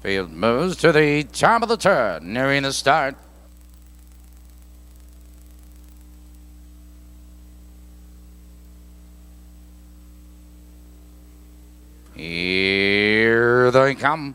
Field moves to the top of the turn, nearing the start. Here they come.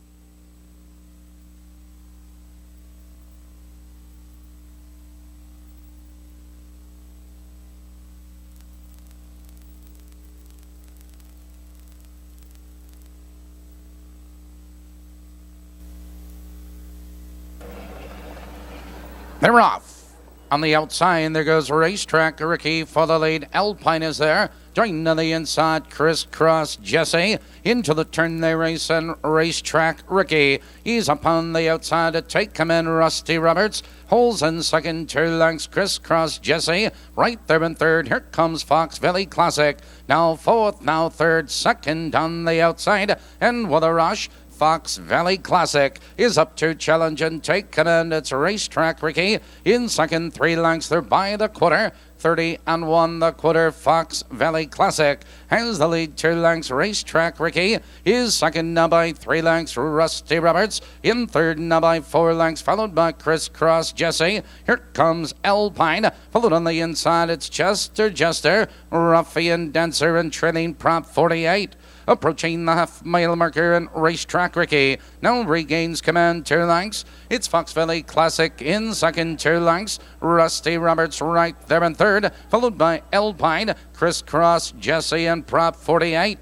They're off. On the outside, there goes Racetrack Ricky for the lead. Alpine is there. Joining on the inside, Crisscross Jesse. Into the turn they race, and Racetrack Ricky. He's upon the outside to take him in. Rusty Roberts holds in second, 2 lengths. Crisscross Jesse right there in third. Here comes Fox Valley Classic. Now fourth, now third, second on the outside. And with a rush, Fox Valley Classic is up to challenge and take command. It's Racetrack Ricky in second, 3 lengths. They're by the quarter. 30 and 1 the quarter. Fox Valley Classic has the lead, 2 lengths. Racetrack Ricky is second now by 3 lengths. Rusty Roberts in third now by 4 lengths, followed by Crisscross Jesse. Here comes Alpine, followed on the inside. It's Jester, Ruffian Dancer, and trailing Prop 48. Approaching the half-mile marker, and Racetrack Ricky now regains command, 2 lengths. It's Fox Valley Classic in second, 2 lengths. Rusty Roberts right there in third, followed by Alpine, Crisscross Jesse, and Prop 48.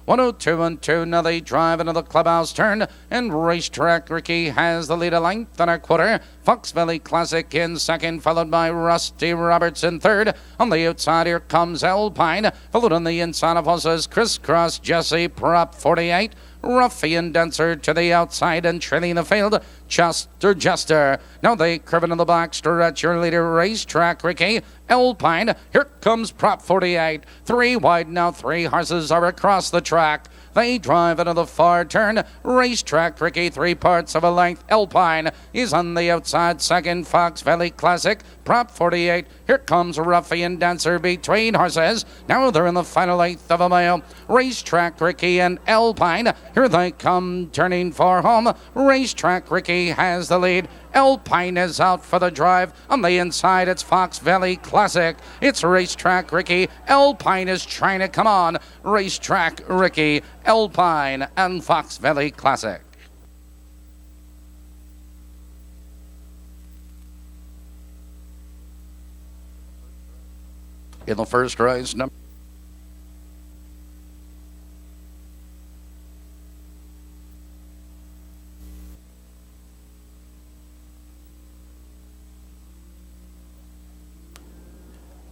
102 and 2. Now they drive into the clubhouse turn, and Racetrack Ricky has the lead, a length and a quarter. Fox Valley Classic in second, followed by Rusty Roberts in third. On the outside, here comes Alpine, followed on the inside of horses Crisscross Jesse, Prop 48. Ruffian Dancer to the outside, and trailing the field, Jester. Now they curve into the back stretch. Your leader, Racetrack Ricky. Alpine, here comes Prop 48. 3 wide now, 3 horses are across the track. They drive into the far turn. Racetrack Ricky, 3 parts of a length. Alpine is on the outside. Second, Fox Valley Classic. Prop 48. Here comes Ruffian Dancer between horses. Now they're in the final 1/8 of a mile. Racetrack Ricky and Alpine. Here they come, turning for home. Racetrack Ricky has the lead. Alpine is out for the drive. On the inside, it's Fox Valley Classic. It's Racetrack Ricky. Alpine is trying to come on. Racetrack Ricky, Alpine, and Fox Valley Classic. In the first race, number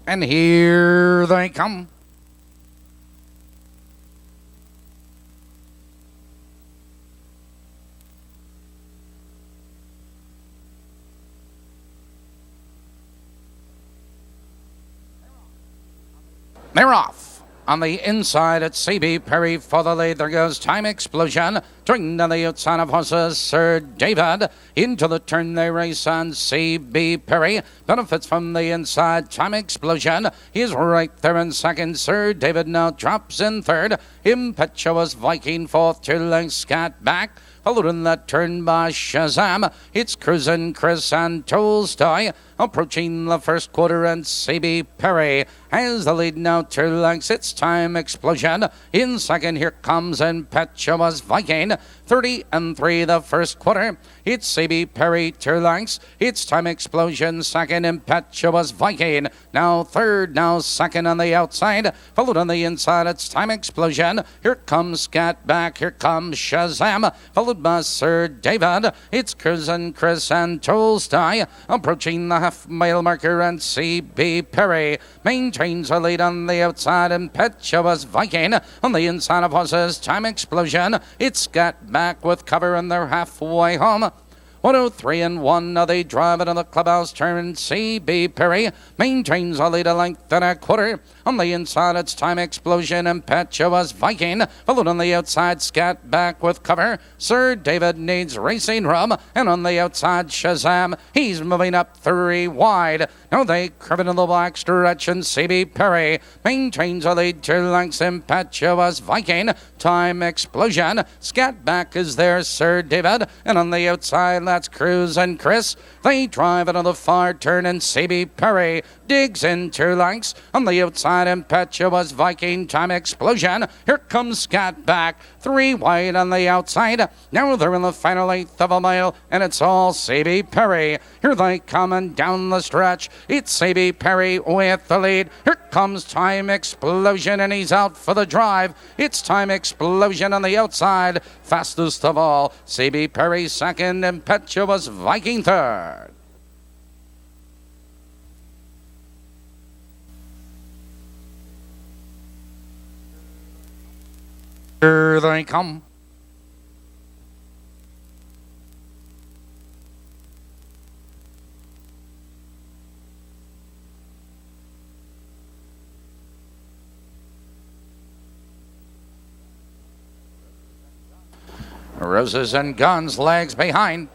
and here they come. They're off. On the inside, it's C.B. Perry for the lead. There goes Time Explosion. Turning to the outside of horses, Sir David. Into the turn they race on. C.B. Perry benefits from the inside. Time Explosion. He's right there in second. Sir David now drops in third. Impetuous Viking fourth. 2 lengths. Scat back. Followed in that turn by Shazam. It's Cruisin' Chris and Tolstoy. Approaching the first quarter, and C.B. Perry has the lead now, 2 lengths. It's Time Explosion. In second, here comes Impetuous Viking. 30 and 3 the first quarter. It's C.B. Perry, 2 lengths. It's Time Explosion, second. Impetuous Viking now third, now second on the outside. Followed on the inside, it's Time Explosion. Here comes Scat back. Here comes Shazam. Followed by Sir David. It's Cruisin' Chris and Tolstoy. Approaching the half-mile marker, and C.B. Perry maintains a lead on the outside. Impetuous Viking on the inside of horses Time Explosion. It's got back with cover, and they're halfway home. 103 and 1. Now they drive it on the clubhouse turn. CB Perry maintains a lead a length and a quarter. On the inside, it's Time Explosion. Impetuous Viking. Followed on the outside, Scat back with cover. Sir David Needs Racing Rum. And on the outside, Shazam. He's moving up 3 wide. Now they curve into the black stretch, and CB Perry maintains a lead 2 lengths. Impetuous Viking. Time Explosion. Scat back is there, Sir David. And on the outside, that's Cruz and Chris. They drive it on the far turn, and CB Perry digs in 2 lengths. On the outside, Impetuous Viking. Time Explosion. Here comes Scat back 3 wide on the outside. Now they're in the final 1/8 of a mile, and it's all CB Perry. Here they come, and down the stretch, it's CB Perry with the lead. Here comes Time Explosion, and he's out for the drive. It's Time Explosion on the outside. Fastest of all, CB Perry second, Impetuous Viking third. Here they come. Roses and Guns, legs behind.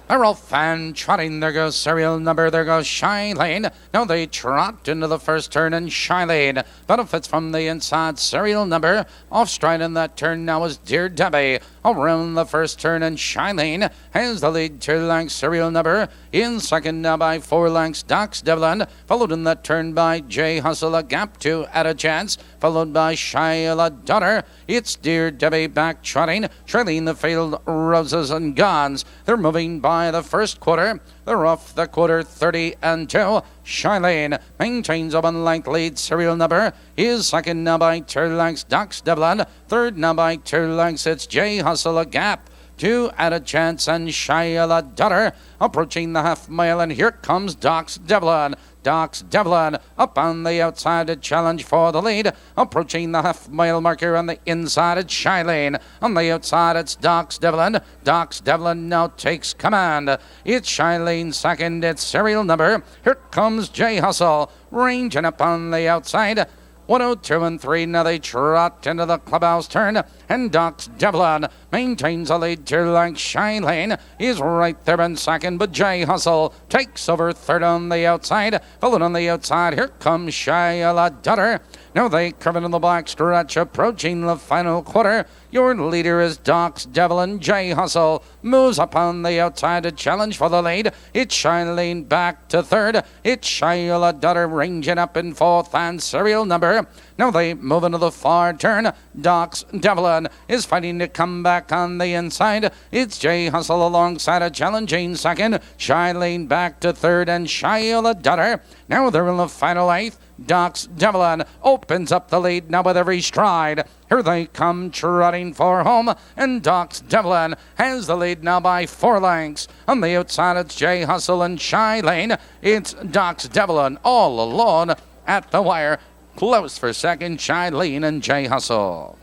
They're all fan trotting. There goes serial number. There goes Shylane. Now they trot into the first turn, and Shylane benefits from the inside. Serial number off stride in that turn now is Dear Debbie. Around the first turn, and Shylane has the lead 2 lengths. Serial number in second now by 4 lengths. Docs Devlin followed in that turn by J Hustle. A gap 2 at a chance, followed by Shyla Daughter. It's Dear Debbie back trotting, trailing the field Roses and Guns. They're moving by the first quarter. They're off the quarter 30 and 2. Shylane maintains a 1 length lead. Serial number is second now by 2 lengths. Docs Devlin third now by 2 lengths. It's J Hustle. A gap 2 at a chance, and Shyla Daughter approaching the half mile, and here comes Docs Devlin. Docs Devlin up on the outside to challenge for the lead. Approaching the half-mile marker on the inside, it's Shylane. On the outside, it's Docs Devlin. Docs Devlin now takes command. It's Shylane second. It's serial number. Here comes J Hustle, ranging up on the outside. 102 and 3. Now they trot into the clubhouse turn, and Docs Devlin maintains a lead 2 lengths. Shylane is right there in second, but J Hustle takes over third on the outside. Followed on the outside, here comes Shyla Daughter. Now they curve into the black stretch, approaching the final quarter. Your leader is Docs Devlin. J Hustle moves up on the outside to challenge for the lead. It's Shylane back to third. It's Shyla Daughter ranging up in fourth, and serial number. Now they move into the far turn. Docs Devlin is fighting to come back on the inside. It's J Hustle alongside a challenging second. Shylane back to third, and Shyla Daughter. Now they're in the final 1/8. Docs Devlin opens up the lead now with every stride. Here they come trotting for home, and Docs Devlin has the lead now by 4 lengths. On the outside, it's J Hustle and Shylane. It's Docs Devlin all alone at the wire. Close for second, Shylane and J Hustle.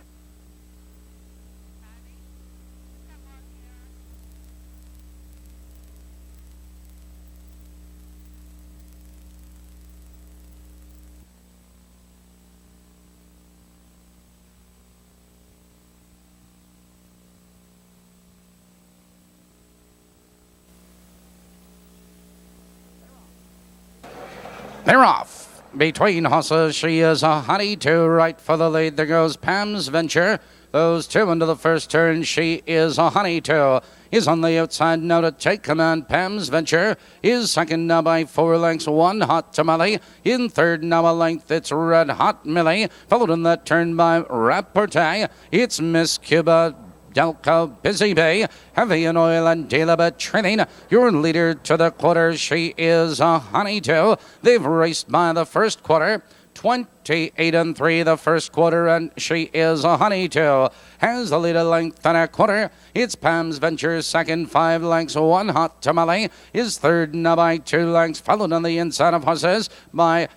They're off. Between horses, she is a honey two. Right for the lead, there goes Pam's Venture. Those 2 into the first turn. She is a honey two. Is on the outside now to take command. Pam's Venture is second now by 4 lengths. 1 Hot Tamale. In third now a length, it's Red Hot Millie. Followed in that turn by Rapporte. It's Miss Cuba Delco Busy Bay, Heavy in Oil and Delabit Training. Your leader to the quarter, she is a honey two. They've raced by the first quarter. 28 and 3 the first quarter, and she is a honey two. Has the lead a length and a quarter. It's Pam's Venture second, 5 lengths. 1 Hot Tamale is third now by 2 lengths. Followed on the inside of horses by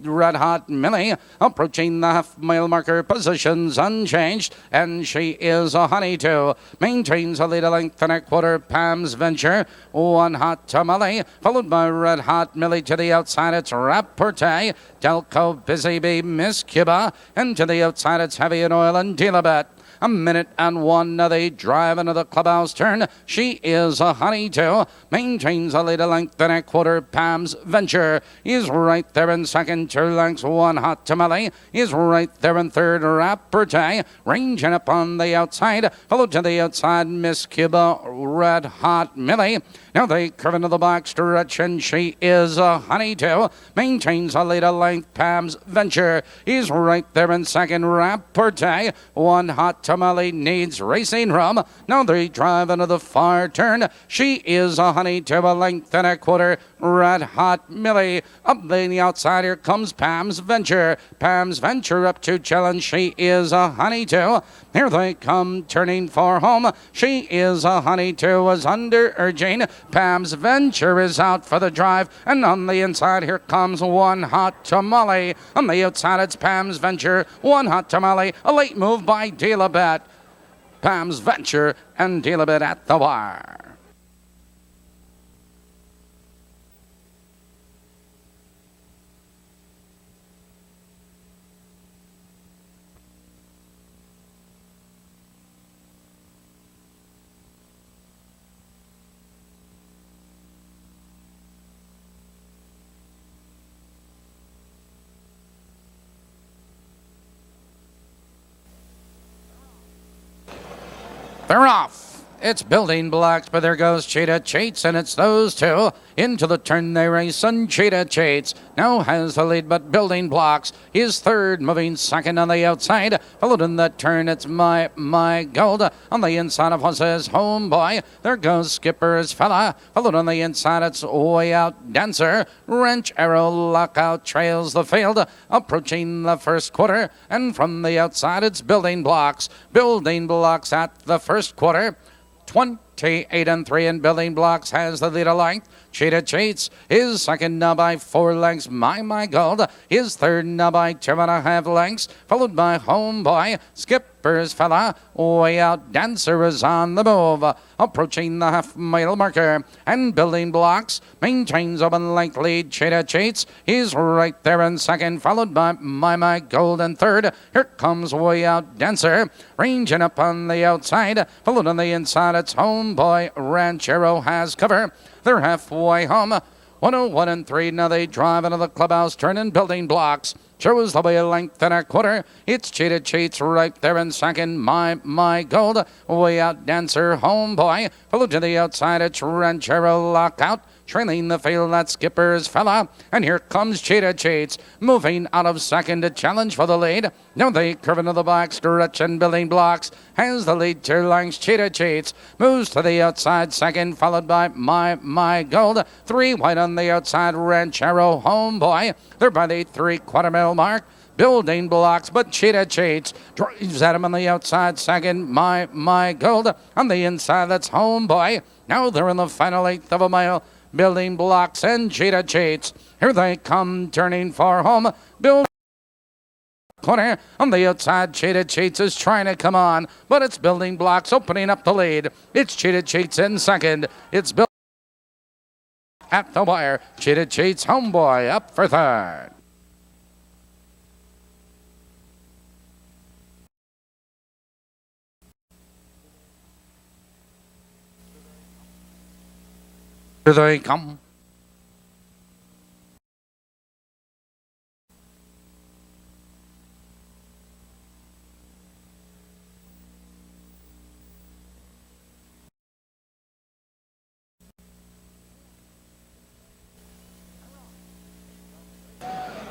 Red Hot Millie approaching the half-mile marker, positions unchanged, and she is a honeydew. Maintains a lead a length and a quarter. Pam's Venture, One Hot Tamale, followed by Red Hot Millie. To the outside, it's Rapporte, Delco, Busy Bee, Miss Cuba, and to the outside, it's Heavy in Oil and Dealabet. A minute and one, they drive into the clubhouse turn. She is a honeydew, maintains a lead a length and a quarter. Pam's Venture is right there in second, 2 lengths. One Hot Tamale is right there in third. Rapporte ranging up on the outside, followed to the outside, Miss Cuba, Red Hot Millie. Now they curve into the back stretch, and she is a honeydew, maintains a lead a length. Pam's Venture is right there in second. Rapporte, One Hot Tamale needs racing room. Now they drive into the far turn. She is a honeydew, a length and a quarter. Red Hot Millie up the outside. Here comes Pam's Venture. Pam's Venture up to challenge. She is a honeydew. Here they come turning for home. She is a honeydew, was under urging. Pam's Venture is out for the drive, and on the inside here comes One Hot Tamale. On the outside it's Pam's Venture, One Hot Tamale. A late move by Dealabet. Pam's Venture and Dealabet at the wire. They're off. It's Building Blocks, but there goes Cheetah Chates, and it's those two. Into the turn they race, and Cheetah Chates now has the lead, but Building Blocks is third, moving second on the outside. Followed in the turn, it's My Gold. On the inside of horses, Homeboy. There goes Skipper's Fella. Followed on the inside, it's Way Out Dancer. Wrench Arrow Lockout trails the field, approaching the first quarter. And from the outside, it's Building Blocks. Building Blocks at the first quarter. 28 and 3, and Building Blocks has the lead a length. Cheetah Chates is second now by 4 lengths. My Gold is third now by 2.5 lengths, followed by Homeboy. Skipper's Fella, Way Out Dancer is on the move, approaching the half-mile marker, and Building Blocks maintains a 1 length lead. Cheetah Chates is right there in second, followed by My Gold in third. Here comes Way Out Dancer, ranging up on the outside, followed on the inside. It's Homeboy. Ranchero has cover. They're halfway home. 101 and 3. Now they drive into the clubhouse turn, and Building Blocks shows the way a length and a quarter. It's Cheetah Chates right there in second. My Gold. Way Out Dancer. Homeboy. Followed to the outside. It's Ranchero Lockout. Trailing the field, that Skipper's Fella. And here comes Cheetah Chates, moving out of second to challenge for the lead. Now they curve into the back stretch, and Building Blocks has the lead 2 lengths. Cheetah Chates moves to the outside second, followed by My Gold. 3 wide on the outside, Ranchero Homeboy. They're by the 3/4 mile mark. Building Blocks, but Cheetah Chates drives at him on the outside second. My Gold on the inside, that's Homeboy. Now they're in the final 1/8 of a mile. Building Blocks and Cheetah Chates. Here they come, turning for home. Corner on the outside, Cheetah Chates is trying to come on, but it's Building Blocks opening up the lead. It's Cheetah Chates in second. It's Building at the wire. Cheetah Chates, Homeboy up for third. Here they come.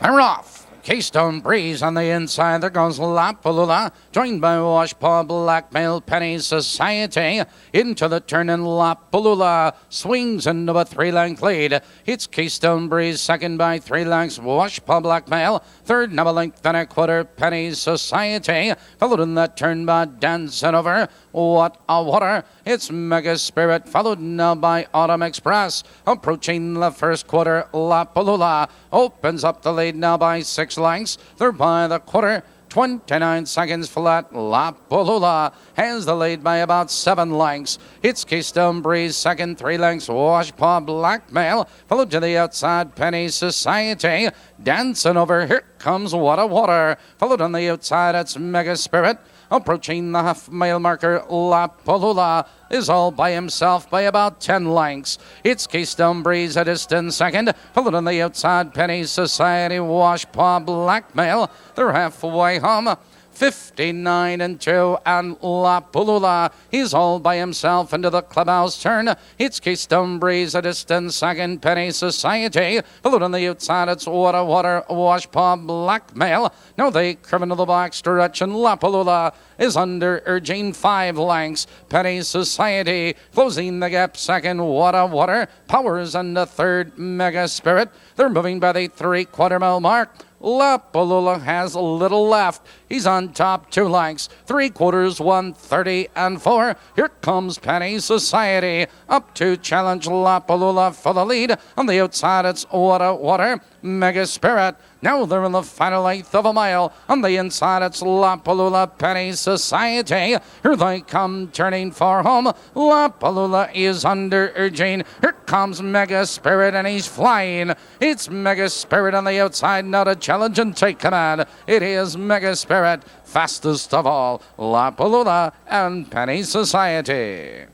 They're off. Keystone Breeze on the inside. There goes La Palula, joined by Washpaw Blackmail Penny Society. Into the turn, and La Palula swings into a 3-length lead. It's Keystone Breeze, second by 3 lengths. Washpaw Blackmail, third, now a length and a quarter. Penny Society, followed in that turn by Dancing Over. What a Water. It's Mega Spirit, followed now by Autumn Express. Approaching the first quarter, La Palula opens up the lead now by 6 lengths. They're by the quarter. 29 seconds flat. La Palula has the lead by about 7 lengths. It's Keystone Breeze, second, 3 lengths. Washpaw Blackmail, followed to the outside, Penny Society. Dancing Over, here comes What a Water. Followed on the outside, it's Mega Spirit. Approaching the half-mile marker, La Palula is all by himself by about 10 lengths. It's Keystone Breeze, a distant second. Followed on the outside, Penny Society, Washpaw Blackmail. They're halfway home. 59 and 2, and La Palula, he's all by himself into the clubhouse turn. It's Keystone Breeze, a distant second, Penny Society. Followed on the outside, it's What a Water, Washpaw Blackmail. Now they curve into the back stretch, and La Palula is under, urging 5 lengths. Penny Society closing the gap second. What a Water powers on the third. Mega Spirit, they're moving by the 3/4 mile mark. La Palula has a little left. He's on top 2 lengths. 3/4, 1:30 and 4. Here comes Penny Society up to challenge La Palula for the lead. On the outside, it's What a Water, Mega Spirit. Now they're in the final 1/8 of a mile. On the inside, it's La Palula, Penny Society. Here they come, turning for home. La Palula is under urging. Here comes Mega Spirit, and he's flying. It's Mega Spirit on the outside, now to challenge and take command. It is Mega Spirit, fastest of all. La Palula and Penny Society.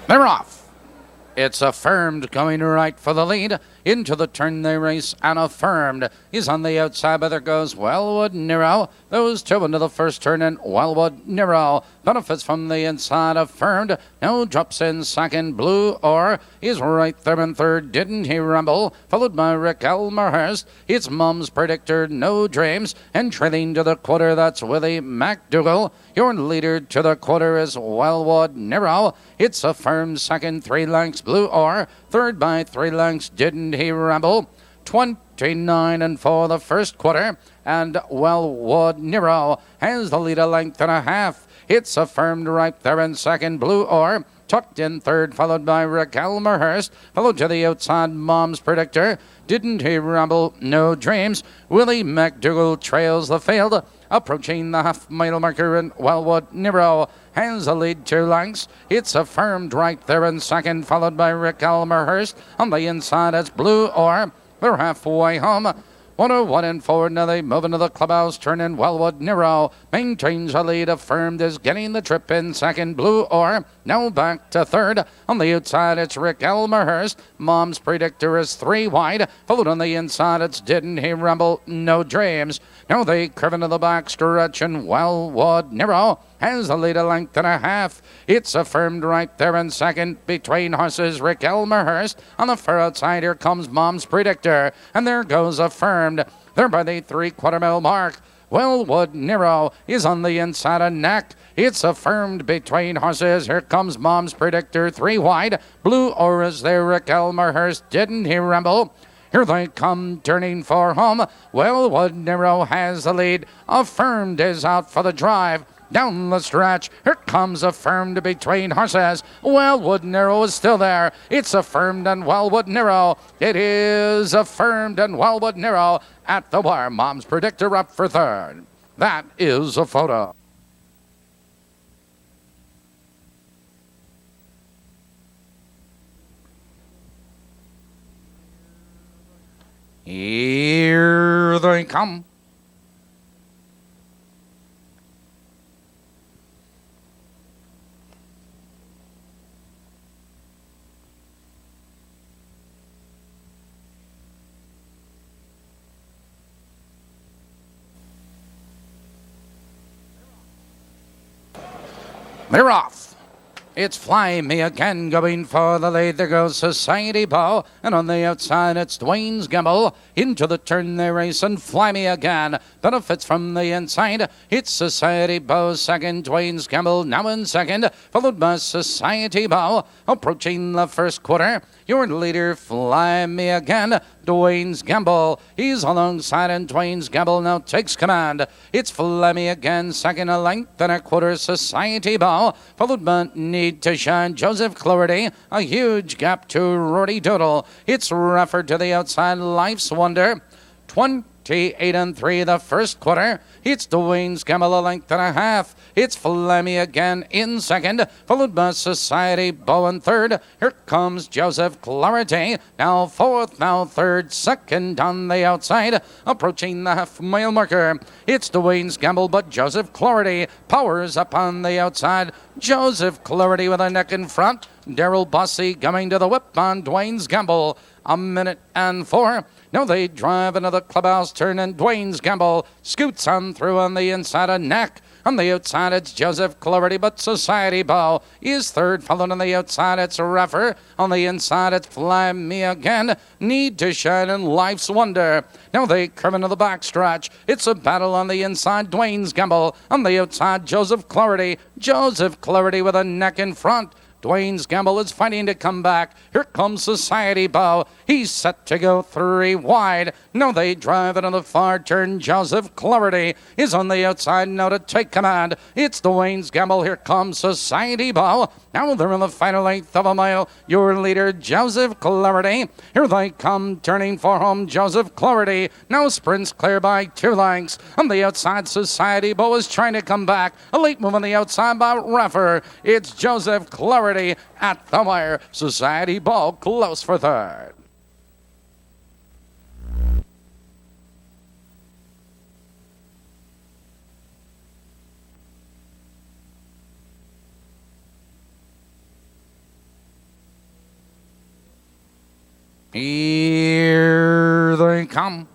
They're off. It's Affirmed going right for the lead. Into the turn they race, and Affirmed is on the outside, but there goes Wellwood Nero. Those two into the first turn, and Wellwood Nero benefits from the inside. Affirmed now drops in second. Blue Ore is right there in third. Didn't He Rumble, followed by Rick Elmerhurst. It's Mom's Predictor, No Dreams, and trailing to the quarter, that's Willie McDougall. Your leader to the quarter is Wellwood Nero. It's Affirmed second, 3 lengths. Blue Ore third by 3 lengths. Didn't He Rumble, 29 and 4 the first quarter, and Wellwood Nero has the lead a length and a half. It's Affirmed right there in second. Blue Ore tucked in third, followed by Rick Elmerhurst. Followed to the outside, Mom's Predictor. Didn't He Rumble, No Dreams. Willie McDougall trails the field. Approaching the half-mile marker, and Wellwood Nero has the lead 2 lengths. It's Affirmed right there in second, followed by Rick Elmerhurst. On the inside, it's Blue Ore. They're halfway home. 101 and forward. Now they move into the clubhouse turn, and Wellwood Nero maintains a lead. Affirmed is getting the trip in second. Blue Ore now back to third. On the outside, it's Rick Elmerhurst. Mom's Predictor is 3 wide. Followed on the inside, it's Didn't He Rumble, No Dreams. Now they curve into the back stretch, and Wellwood Nero has the lead a length and a half. It's Affirmed right there in second. Between horses, Rick Elmerhurst. On the far outside, here comes Mom's Predictor. And there goes Affirmed. They're by the 3/4 mile mark. Wellwood Nero is on the inside of neck. It's Affirmed between horses. Here comes Mom's Predictor, 3 wide. Blue Ore is there. Rick Elmerhurst. Didn't He Rumble? Here they come, turning for home. Wellwood Nero has the lead. Affirmed is out for the drive. Down the stretch, here comes Affirmed between horses. Wellwood Nero is still there. It's Affirmed and Wellwood Nero. It is Affirmed and Wellwood Nero at the wire. Mom's Predictor up for third. That is a photo. Here Here they come. They're off. It's Fly Me Again going for the lead. There goes Society Bow. And on the outside, it's Dwayne's Gamble. Into the turn they race and Fly Me Again. Benefits from the inside. It's Society Bow second. Dwayne's Gamble now in second. Followed by Society Bow. Approaching the first quarter. Your leader, Fly Me Again. Dwayne's Gamble. He's alongside and Dwayne's Gamble now takes command. It's Fly Me Again, second, a length and a quarter, Society Bow. Followed by Need to Shine, Joseph Clarity. A huge gap to Rory Doodle. It's Rafford to the outside, Life's Wonder. 28 and 3 the first quarter. It's Dwayne's Gamble, a length and a half. It's Fly Me Again in second, followed by Society Bow in third. Here comes Joseph Clarity, now fourth, now third, second on the outside, approaching the half-mile marker. It's Dwayne's Gamble, but Joseph Clarity powers up on the outside. Joseph Clarity with a neck in front. Daryl Bossy coming to the whip on Dwayne's Gamble. A minute and 4. Now they drive into the clubhouse turn, and Dwayne's Gamble scoots on through on the inside of neck. On the outside, it's Joseph Clarity, but Society Bow is third. Followed on the outside, it's Raffer. On the inside, it's Fly Me Again, Need to Shine, and Life's Wonder. Now they curve into the backstretch. It's a battle on the inside, Dwayne's Gamble. On the outside, Joseph Clarity. Joseph Clarity with a neck in front. Dwayne's Gamble is fighting to come back. Here comes Society Bow. He's set to go 3 wide. Now they drive it on the far turn. Joseph Clarity is on the outside now to take command. It's Dwayne's Gamble. Here comes Society Bow. Now they're in the final 1/8 of a mile. Your leader, Joseph Clarity. Here they come, turning for home. Joseph Clarity now sprints clear by 2 lengths. On the outside, Society Bow is trying to come back. A late move on the outside by Raffer. It's Joseph Clarity at the wire. Society Bow close for third. Here they come.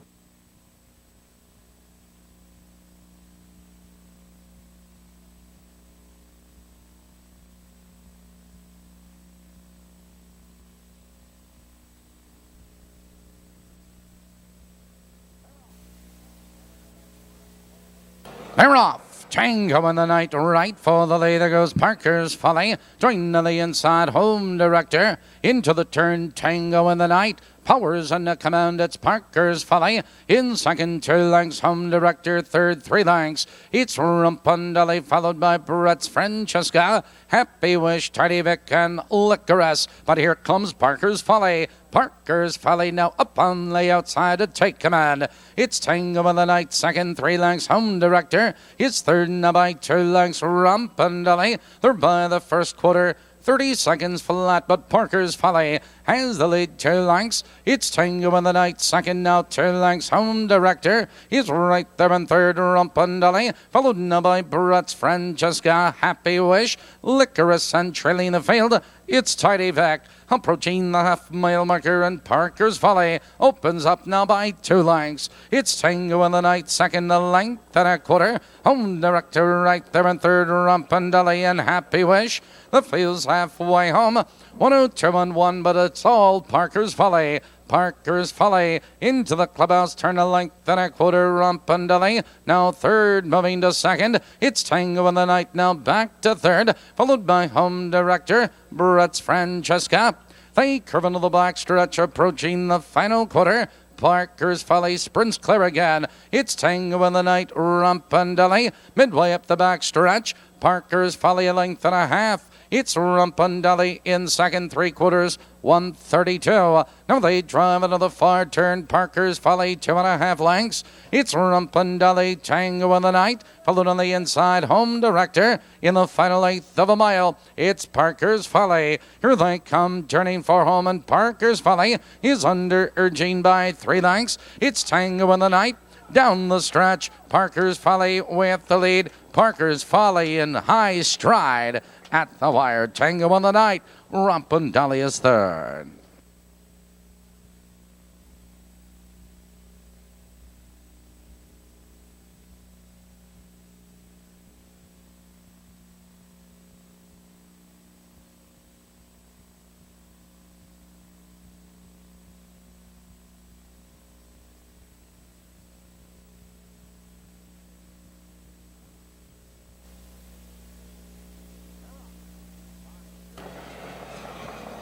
They're off. Tango in the night, right for the lead. There goes Parker's Folly. Join to the inside, Home Director. Into the turn, Tango in the night. Powers on the command, it's Parker's Folly. In second, 2 lengths, Home Director. Third, 3 lengths. It's Rumpundally, followed by Brett's Francesca. Happy Wish, Tidy Vic, and Licorice. But here comes Parker's Folly. Parker's Folly now up on the outside to take command. It's Tango in the night, second, 3 lengths, Home Director. It's third now by 2 lengths, Rumpundally. They're by the first quarter. 30 seconds flat, but Parker's Folly has the lead 2 lengths. It's Tango in the night, second now 2 lengths. Home Director is right there in third, Rumpundally, followed now by Brett's Francesca, Happy Wish, Licorice, and trailing the field. It's Tidy Vac approaching the half-mile marker, and Parker's Folly opens up now by 2 lengths. It's Tango in the night, second, a length and a quarter. Home Director right there in third, Rumpundally, and Happy Wish. The field's halfway home. 102 and 1, but it's all Parker's Folly. Parker's Folly into the clubhouse, turn a length and a quarter, Rumpundally. Now third, moving to second. It's Tango in the night, now back to third, followed by Home Director, Brett's Francesca. They curve into the back stretch, approaching the final quarter. Parker's Folly sprints clear again. It's Tango in the night, Rumpundally. Midway up the back stretch, Parker's Folly a length and a half. It's Rumpundally in second, 3/4, 132. Now they drive into the far turn. Parker's Folly 2.5 lengths. It's Rumpundally, Tango in the night. Followed on the inside, Home Director. In the final 1/8 of a mile, it's Parker's Folly. Here they come, turning for home, and Parker's Folly is under urging by 3 lengths. It's Tango in the night. Down the stretch, Parker's Folly with the lead. Parker's Folly in high stride at the wire. Tango on the night. Rompin' Dolly is third.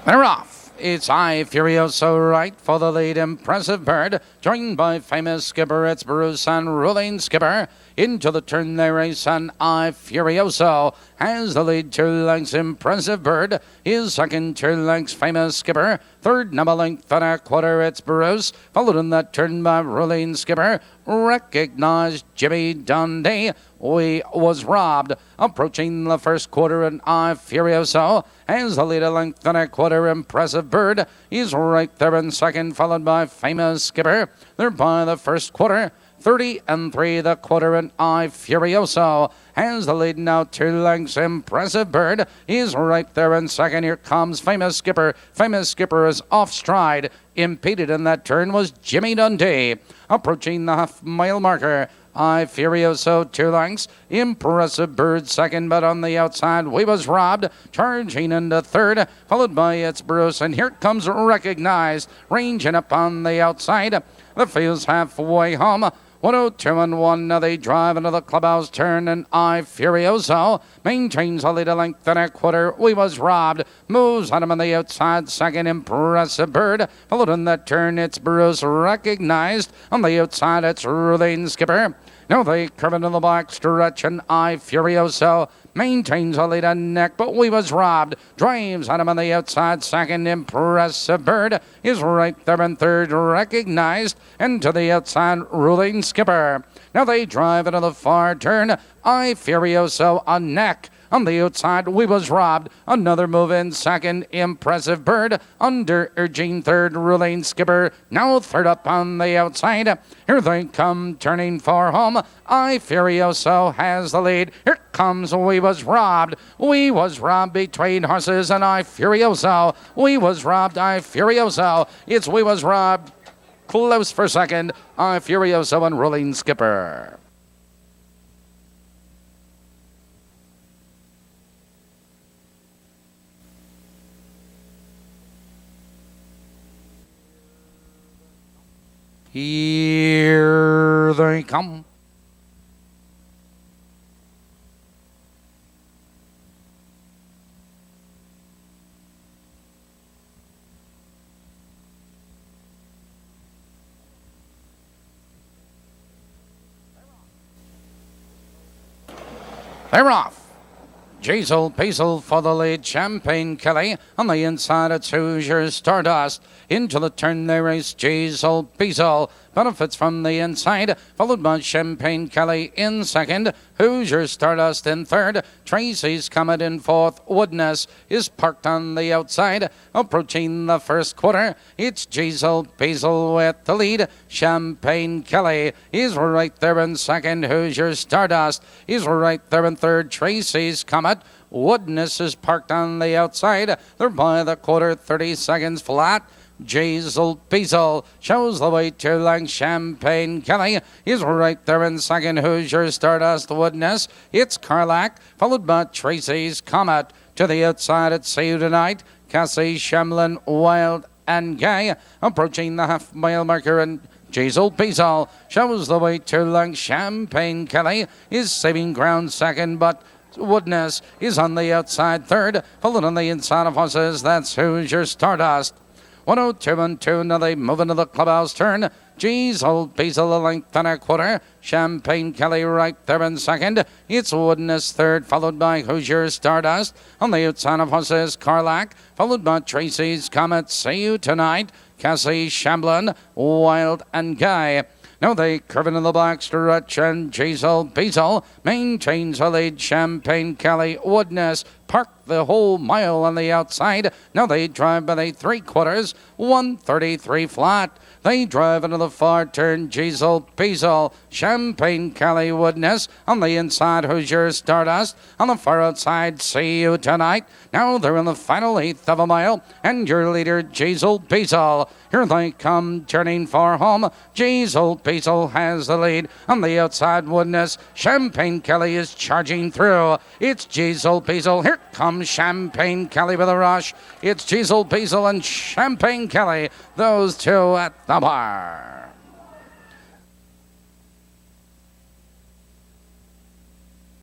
They're off. It's I Furioso right for the lead. Impressive Bird, joined by Famous Skipper. It's Bruce and Ruling Skipper. Into the turn they race, and I Furioso has the lead. 2 lengths. Impressive Bird is second. 2 lengths. Famous Skipper. Third, number length and a quarter. It's Bruce, followed in that turn by Ruling Skipper. Recognized Jimmy Dundee. We was robbed. Approaching the first quarter, and I Furioso has the lead. A length and a quarter. Impressive Bird is right there in second, followed by Famous Skipper. They're by the first quarter. 30-3 the quarter, and I Furioso has the lead now. 2 lengths. Impressive Bird is right there in second. Here comes Famous Skipper. Famous Skipper is off stride. Impeded in that turn was Jimmy Dundee. Approaching the half-mile marker, I Furioso 2 lengths. Impressive Bird second, but on the outside we was robbed. Charging into third, followed by It's Bruce, and here comes Recognized, ranging up on the outside. The field's halfway home. 102-1. Now they drive into the clubhouse turn, and I Furioso maintains a lead. A length and a quarter. We was robbed. Moves on him on the outside. Second, Impressive Bird. Followed in that turn, It's Bruce. Recognized. On the outside, it's Ruling Skipper. Now they curve into the black stretch, and I Furioso maintains a lead on neck, but we was robbed. Drives on him on the outside. Second, Impressive Bird is right there in third. Recognized. And to the outside, Ruling Skipper. Now they drive into the far turn. I Furioso on neck. On the outside, we was robbed. Another move in second. Impressive Bird under urging third. Ruling Skipper now third up on the outside. Here they come turning for home. I Furioso has the lead. Here comes We Was Robbed. We was robbed between horses, and I Furioso. We was robbed. I Furioso. It's We Was Robbed. Close for second. I Furioso and Ruling Skipper. Here they come. They're off. Jazel Pazel for the lead. Champagne Kelly on the inside. It's Hoosier Stardust. Into the turn they race. Jazel Pazel benefits from the inside, followed by Champagne Kelly in second. Hoosier Stardust in third. Tracy's Comet in fourth. Woodness is parked on the outside. Approaching the first quarter, it's Jazel Pazel with the lead. Champagne Kelly is right there in second. Hoosier Stardust is right there in third. Tracy's Comet. Woodness is parked on the outside. They're by the quarter, 30 seconds flat. Jazel Pazel shows the way. 2 lengths. Champagne Kelly is right there in second. Hoosier Stardust. Woodness. It's Carlack, followed by Tracy's Comet. To the outside, it's See You Tonight. Cassie Shamlin, Wild and Gay. Approaching the half-mile marker, and Jazel Pazel shows the way. 2 lengths. Champagne Kelly is saving ground second, but Woodness is on the outside third, followed on the inside of horses. That's Hoosier Stardust. 102-2. Now they move into the clubhouse turn. Jazel Pazel a length and a quarter. Champagne Kelly right there in second. It's Woodness third, followed by Hoosier Stardust. On the outside of horses, Carlack, followed by Tracy's Comet. See You Tonight. Cassie Shamblin, Wild and Guy. Now they curve into the black stretch, and Jazel Pazel maintains a lead. Champagne Kelly, Woodness, Park the whole mile on the outside. Now they drive by the 3/4, 133 flat. They drive into the far turn, Jeezel Beezel, Champagne Kelly Woodness. On the inside, Hoosier Stardust. On the far outside, See You Tonight. Now they're in the final 1/8 of a mile, and your leader, Jeezel Beezel. Here they come, turning for home. Jeezel Beezel has the lead. On the outside, Woodness. Champagne Kelly is charging through. It's Jeezel Beezel. Here comes Champagne Kelly with a rush. It's Jeezel Beezel and Champagne Kelly. Those two at the bar.